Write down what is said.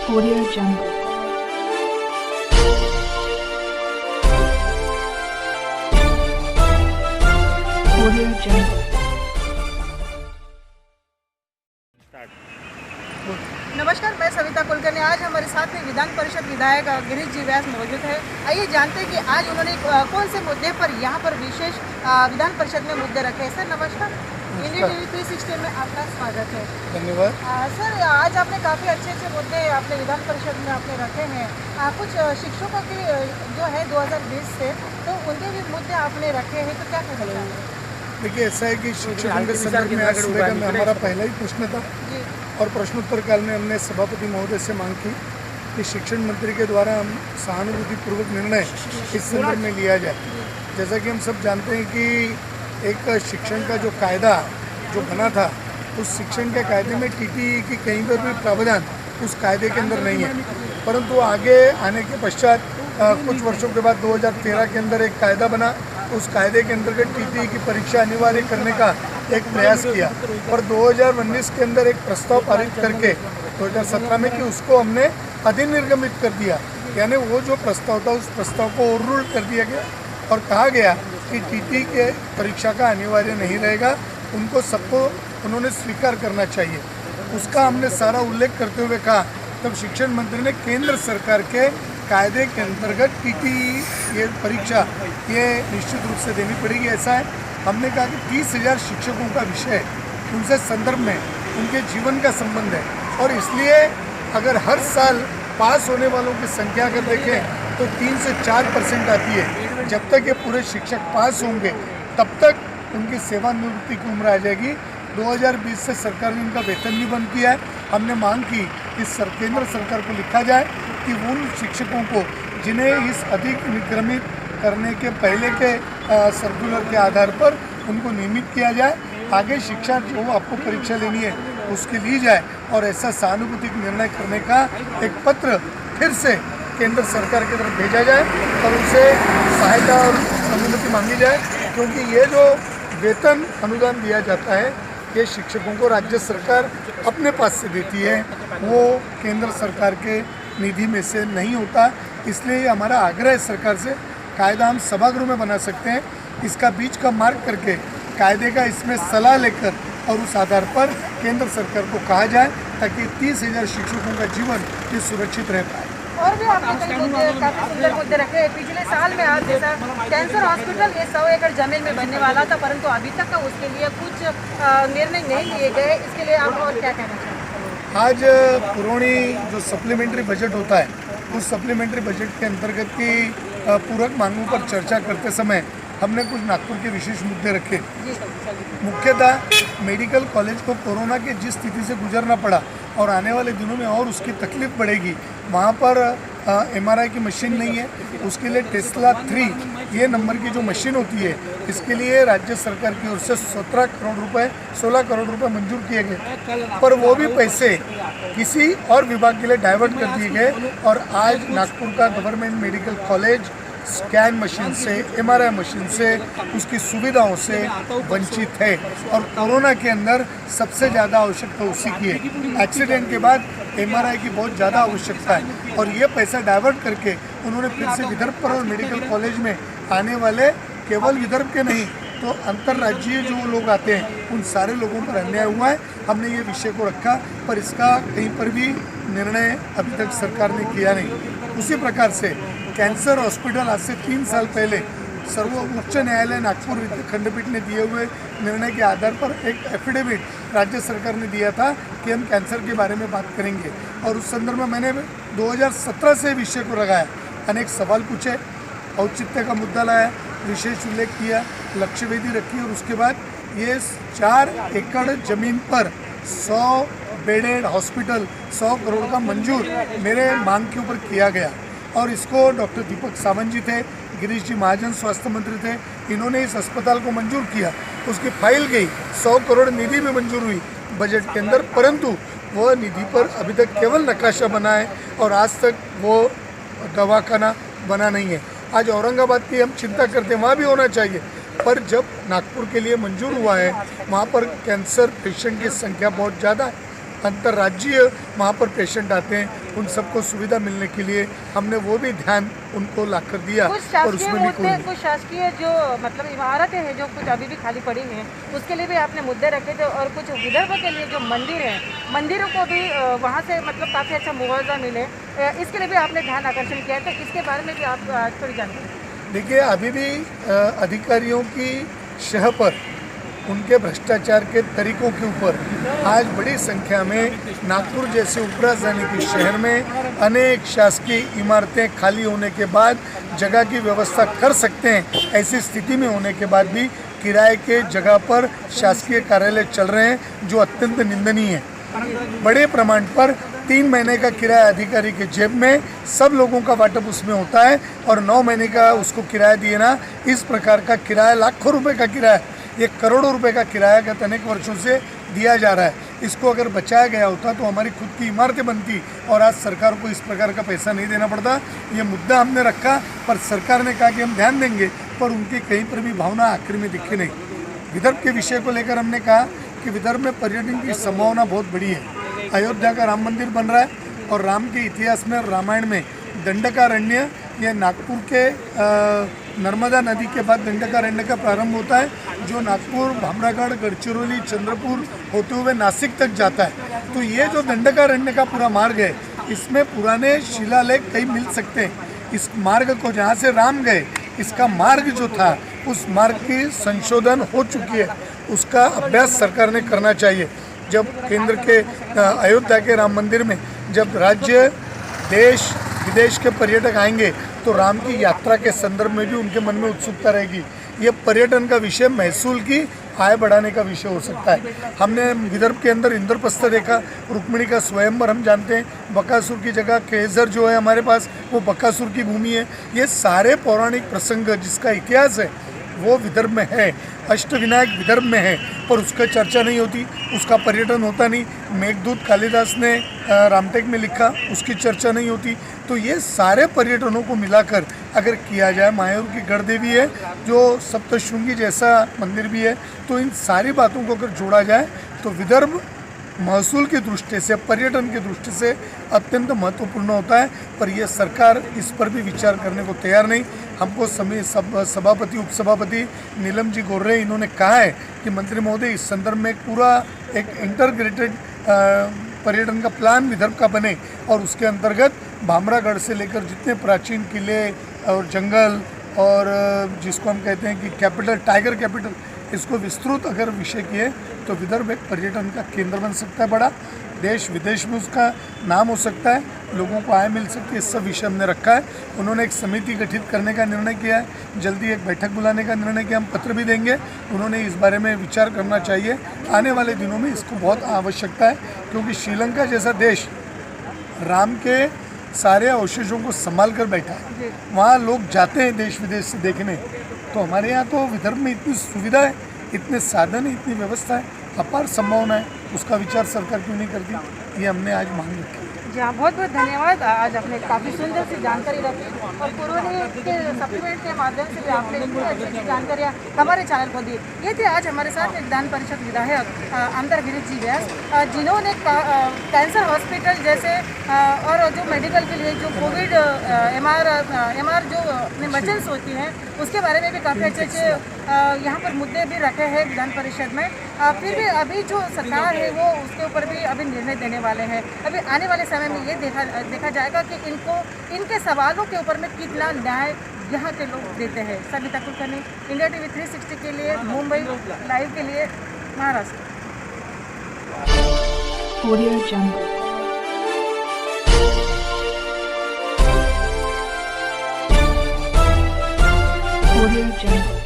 Audio Jungle. Audio Jungle. नमस्कार, मैं सविता कुलकर्णी। आज हमारे साथ में विधान परिषद विधायक गिरीश जी व्यास मौजूद है। आइए जानते हैं कि आज उन्होंने कौन से मुद्दे पर यहाँ पर विशेष विधान परिषद में मुद्दे रखे हैं। सर नमस्कार, इंडिया टीवी 360 में आपका स्वागत है। धन्यवाद। सर आज आपने काफ़ी अच्छे मुद्दे अपने विधान परिषद में आपने रखे हैं। कुछ शिक्षकों की जो है 2020 से, तो उनके भी मुद्दे आपने रखे हैं, तो क्या कहना चाहेंगे? देखिए, ऐसा है कि शिक्षकों के संदर्भ में आज सुबह का हमारा पहला ही प्रश्न था और प्रश्नोत्तर काल में हमने सभापति महोदय से मांग की कि शिक्षण मंत्री के द्वारा हम सहानुभूतिपूर्वक निर्णय इस संदर्भ में लिया जाए। जैसा कि हम सब जानते हैं कि एक शिक्षण का जो कायदा जो बना था, उस शिक्षण के कायदे में टीटीई की कहीं पर भी प्रावधान उस कायदे के अंदर नहीं है, परंतु आगे आने के पश्चात कुछ वर्षों के बाद 2013 के अंदर एक कायदा बना। उस कायदे के अंतर्गत टीटीई की परीक्षा अनिवार्य करने का एक प्रयास किया और 2019 के अंदर एक प्रस्ताव पारित करके 2017 में कि उसको हमने अधिनिर्गमित कर दिया, यानी वो जो प्रस्ताव था उस प्रस्ताव को ओवररूल कर दिया गया और कहा गया कि टीटीई के परीक्षा का अनिवार्य नहीं रहेगा, उनको सबको उन्होंने स्वीकार करना चाहिए। उसका हमने सारा उल्लेख करते हुए कहा, तब शिक्षण मंत्री ने केंद्र सरकार के कायदे के अंतर्गत टीटीई ये परीक्षा ये निश्चित रूप से देनी पड़ेगी। ऐसा है, हमने कहा कि 30,000 शिक्षकों का विषय उनसे संदर्भ में उनके जीवन का संबंध है और इसलिए अगर हर साल पास होने वालों की संख्या अगर देखें तो 3 से 4% आती है। जब तक ये पूरे शिक्षक पास होंगे तब तक उनकी सेवानिवृत्ति की उम्र आ जाएगी। 2020 से सरकार ने उनका वेतन भी बंद किया है। हमने मांग की कि केंद्र सरकार को लिखा जाए कि उन शिक्षकों को जिन्हें इस अधिक निक्रमित करने के पहले के सर्कुलर के आधार पर उनको नियमित किया जाए। आगे शिक्षा जो आपको परीक्षा लेनी है उसकी ली जाए और ऐसा सहानुभूतिक निर्णय करने का एक पत्र फिर से केंद्र सरकार की तरफ भेजा जाए और उनसे सहायता और अनुमति मांगी जाए, क्योंकि ये जो वेतन अनुदान दिया जाता है ये शिक्षकों को राज्य सरकार अपने पास से देती है, वो केंद्र सरकार के निधि में से नहीं होता। इसलिए हमारा आग्रह है सरकार से, कायदा हम सभागृह में बना सकते हैं, इसका बीच का मार्ग करके कायदे का इसमें सलाह लेकर और उस आधार पर केंद्र सरकार को कहा जाए ताकि 30,000 शिक्षकों का जीवन ये सुरक्षित रह पाए। और भी आपने कई मुद्दे काफ़ी सुंदर मुद्दे रखे हैं। पिछले साल में आज जैसा कैंसर हॉस्पिटल ये 100 एकड़ जमीन में बनने वाला था, परंतु अभी तक का उसके लिए कुछ निर्णय नहीं लिए गए। इसके लिए आप और क्या कहना चाहेंगे? आज पुरानी जो सप्लीमेंट्री बजट होता है उस सप्लीमेंट्री बजट के अंतर्गत की पूरक मांगों पर चर्चा करते समय हमने कुछ नागपुर के विशेष मुद्दे रखे। मुख्यतः मेडिकल कॉलेज को कोरोना की जिस स्थिति से गुजरना पड़ा और आने वाले दिनों में और उसकी तकलीफ बढ़ेगी, वहाँ पर MRI की मशीन नहीं है, उसके लिए टेस्ला 3 ये नंबर की जो मशीन होती है इसके लिए राज्य सरकार की ओर से 16 करोड़ रुपए मंजूर किए गए, पर वो भी पैसे किसी और विभाग के लिए डाइवर्ट कर दिए गए और आज नागपुर का government medical college scan machine से MRI मशीन से उसकी सुविधाओं से वंचित है और कोरोना के अंदर सबसे ज़्यादा आवश्यकता उसी की है। एक्सीडेंट के बाद MRI की बहुत ज़्यादा आवश्यकता है और ये पैसा डाइवर्ट करके उन्होंने फिर से विदर्भ पर और मेडिकल कॉलेज में आने वाले केवल विदर्भ के नहीं तो अंतर्राज्यीय जो लोग आते हैं उन सारे लोगों पर अन्याय हुआ है। हमने ये विषय को रखा पर इसका कहीं पर भी निर्णय अभी तक सरकार ने किया नहीं। उसी प्रकार से कैंसर हॉस्पिटल आज से 3 साल पहले सर्वोच्च न्यायालय नागपुर खंडपीठ ने दिए हुए निर्णय के आधार पर एक एफिडेविट राज्य सरकार ने दिया था कि हम कैंसर के बारे में बात करेंगे और उस संदर्भ में मैंने 2017 से विषय को लगाया, अनेक सवाल पूछे, औचित्य का मुद्दा लाया, विशेष उल्लेख किया, लक्ष्यवेधी रखी और उसके बाद ये 4 एकड़ जमीन पर 100 बेडेड हॉस्पिटल 100 करोड़ का मंजूर मेरे मांग के ऊपर किया गया और इसको डॉक्टर दीपक सावंत जी थे, गिरीश जी महाजन स्वास्थ्य मंत्री थे, इन्होंने इस अस्पताल को मंजूर किया। उसकी फाइल गई, 100 करोड़ निधि भी मंजूर हुई बजट के अंदर, परंतु वह निधि पर अभी तक केवल नक्काशा बना है और आज तक वो दवाखाना बना नहीं है। आज औरंगाबाद की हम चिंता करते हैं, वहाँ भी होना चाहिए, पर जब नागपुर के लिए मंजूर हुआ है वहाँ पर कैंसर पेशेंट की संख्या बहुत ज़्यादा है अंतर्राज्यीय वहाँ पर पेशेंट आते हैं, उन सबको सुविधा मिलने के लिए हमने वो भी ध्यान उनको ला कर दिया। कुछ और शासकीय उसमें भी मुद्दे, कुछ शासकीय जो मतलब इमारतें हैं जो कुछ अभी भी खाली पड़ी हैं, उसके लिए भी आपने मुद्दे रखे थे। और कुछ विदर्भ के लिए जो मंदिर हैं, मंदिरों को भी वहाँ से मतलब काफ़ी अच्छा मुआवजा मिले, इसके लिए भी आपने ध्यान आकर्षण किया। तो इसके बारे में भी आप थोड़ी जानकारी। देखिए, अभी भी अधिकारियों की शह पर, उनके भ्रष्टाचार के तरीकों के ऊपर आज बड़ी संख्या में नागपुर जैसे उपराजधानी के शहर में अनेक शासकीय इमारतें खाली होने के बाद जगह की व्यवस्था कर सकते हैं, ऐसी स्थिति में होने के बाद भी किराए के जगह पर शासकीय कार्यालय चल रहे हैं, जो अत्यंत निंदनीय है। बड़े प्रमाण पर 3 महीने का किराया अधिकारी के जेब में, सब लोगों का वाटप उसमें होता है, और 9 महीने का उसको किराया दिए ना, इस प्रकार का किराया, लाखों रुपए का किराया, ये करोड़ों रुपए का किराया गत अनेक वर्षों से दिया जा रहा है। इसको अगर बचाया गया होता तो हमारी खुद की इमारतें बनती और आज सरकार को इस प्रकार का पैसा नहीं देना पड़ता। ये मुद्दा हमने रखा, पर सरकार ने कहा कि हम ध्यान देंगे, पर उनकी कहीं पर भी भावना आखिर में दिखी नहीं। विदर्भ के विषय को लेकर हमने कहा कि विदर्भ में पर्यटन की संभावना बहुत बड़ी है। अयोध्या का राम मंदिर बन रहा है, और राम के इतिहास में, रामायण में दंडकारण्य, ये नागपुर के नर्मदा नदी के बाद दंडकारण्य का प्रारंभ होता है, जो नागपुर, भामरागढ़, गढ़चिरौली, चंद्रपुर होते हुए नासिक तक जाता है। तो ये जो दंडकारण्य का पूरा मार्ग है, इसमें पुराने शिलालेख कई मिल सकते हैं। इस मार्ग को, जहाँ से राम गए, इसका मार्ग जो था, उस मार्ग की संशोधन हो चुकी है, उसका अभ्यास सरकार ने करना चाहिए। जब केंद्र के अयोध्या के राम मंदिर में जब राज्य, देश विदेश के पर्यटक आएंगे, तो राम की यात्रा के संदर्भ में भी उनके मन में उत्सुकता रहेगी। ये पर्यटन का विषय, महसूल की आय बढ़ाने का विषय हो सकता है। हमने विदर्भ के अंदर इंद्रप्रस्थ देखा, रुक्मिणी का स्वयंवर हम जानते हैं, बकासुर की जगह केसर जो है हमारे पास, वो बकासुर की भूमि है। ये सारे पौराणिक प्रसंग जिसका इतिहास है वो विदर्भ में है। अष्टविनायक विदर्भ में है, पर उसका चर्चा नहीं होती, उसका पर्यटन होता नहीं। मेघदूत कालिदास ने रामटेक में लिखा, उसकी चर्चा नहीं होती। तो ये सारे पर्यटनों को मिलाकर अगर किया जाए, मायूर की गढ़ देवी है, जो सप्तशृंगी जैसा मंदिर भी है, तो इन सारी बातों को अगर जोड़ा जाए तो विदर्भ महसूल की दृष्टि से, पर्यटन की दृष्टि से अत्यंत महत्वपूर्ण होता है। पर यह सरकार इस पर भी विचार करने को तैयार नहीं। हमको सभापति, उपसभापति नीलम जी गोर्रे, इन्होंने कहा है कि मंत्री महोदय, इस संदर्भ में पूरा एक इंटरग्रेटेड पर्यटन का प्लान विदर्भ का बने, और उसके अंतर्गत भामरागढ़ से लेकर जितने प्राचीन किले और जंगल, और जिसको हम कहते हैं कि कैपिटल, टाइगर कैपिटल, इसको विस्तृत अगर विषय किए तो विदर्भ एक पर्यटन का केंद्र बन सकता है बड़ा, देश विदेश में उसका नाम हो सकता है, लोगों को आय मिल सकती है। इस सब विषय हमने रखा है। उन्होंने एक समिति गठित करने का निर्णय किया है, जल्दी एक बैठक बुलाने का निर्णय किया, हम पत्र भी देंगे। उन्होंने इस बारे में विचार करना चाहिए। आने वाले दिनों में इसको बहुत आवश्यकता है, क्योंकि श्रीलंका जैसा देश राम के सारे अवशेषों को संभाल कर बैठा है, वहाँ लोग जाते हैं देश विदेश से देखने। तो हमारे यहाँ तो विदर्भ में इतनी सुविधा है, इतने साधन है, इतनी व्यवस्था है, अपार संभावना है, उसका विचार सरकार क्यों नहीं करती, ये हमने आज मांग रखी। जी हाँ, बहुत बहुत धन्यवाद। आज आपने काफ़ी सुंदर सी जानकारी रखी, और पुराने के सप्लीमेंट के माध्यम से भी आपने इतनी अच्छी अच्छी जानकारियाँ हमारे चैनल को दी। ये थे आज हमारे साथ विधान परिषद विधायक आमदार गिरीश जी व्यास, जिन्होंने कैंसर हॉस्पिटल जैसे और जो मेडिकल के लिए जो कोविड MR जो अपने मशीन्स होती हैं, उसके बारे में भी काफ़ी अच्छे यहाँ पर मुद्दे भी रखे हैं विधान परिषद में। फिर भी अभी जो सरकार है वो उसके ऊपर भी अभी निर्णय देने वाले हैं। अभी आने वाले समय में ये देखा जाएगा कि इनके सवालों के ऊपर में कितना न्याय यहाँ के लोग देते हैं। सविता कुलकर्णी, इंडिया TV 360 के लिए, मुंबई लाइव के लिए, Maharashtra. Audio Jungle. Audio Jungle.